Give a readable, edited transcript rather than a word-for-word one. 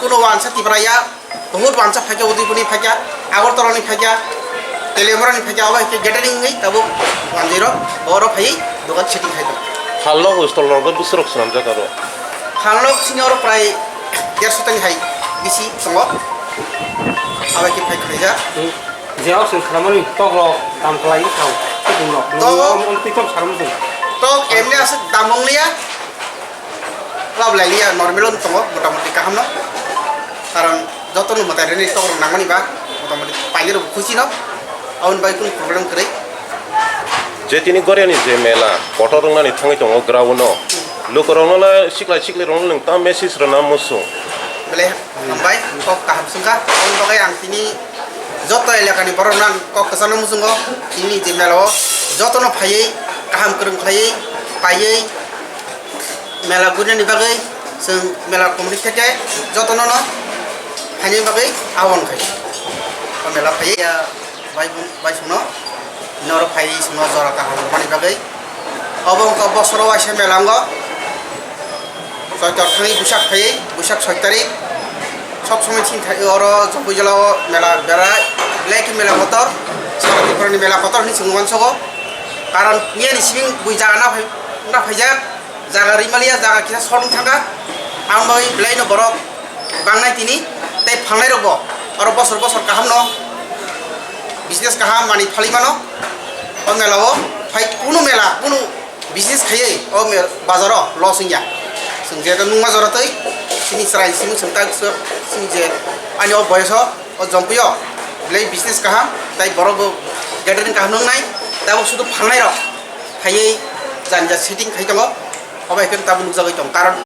kuno wansa tibraya बहुत wansa fakia udipuni fakia agartala ni fakia telemora ni fakia aba ke gathering ngai tabo 10 oro phai dogan setting khai hallo hostel lorgo busrok sunam jakaro hallo senior prai 150 tani hai bisi songo aba ke phai khaija jeaw sin khamani toklo tam klai khau tinglo no tikop saram sung to emne ase damong lia lab lalia normalon tongo motamoti kahamno karon jotono matare ni tokro nangani ba motamoti paile khushi no aun bai kun program krai je tini goriani je mela potorong nani thangi tongo grauno lukorong la sikla rong leng ta message rona musu bele ambai kok kaham sungka on bagai ang tini joto elakani boronan kok kesana musungo tini je melo jotono phai kaham kurung phai payei mela guna ni bagai sing mela komunitas ke jotono no hanya bagai awon khai mela phai ya bai suno nor phai suno jora kaham mani bagai obong ko bosro wa se melango soitor thani busak 6 tarik সব সময় চিন্তা ওর জবুজলা মেলা বেড়ায় black মেলা কতর সারাদিপুরনি মেলা কতর নি সুমান সগো কারণ নিয়ে নিসিং বুই জায়গা না ফাইজা জায়গা রিমালিয়া জায়গা কিনা সরং থাকা আম বাই ব্লাই ন বড় বাংনাই তিনি তাই ফাংনাই রব আর বছর কাহাম ন বিজনেস কাহাম মানি ফালিমানো ও মেলাও ফাই কোনো মেলা কোনো বিজনেস খাইয়ে ও বাজার লস ইয়া जों जेगा नुमा जरातै सिनि सराय सिमु संता सिं जे आनि बयस ओ जम्पियो ब्ले बिजनेस काहाम ताइ बरबो गेदरिं काहाम नंनाय दाबो सुदु फांनाय र फायै जानजा सेटिं खाइ दङ अबाय केन ताबो नुजागै दं कारण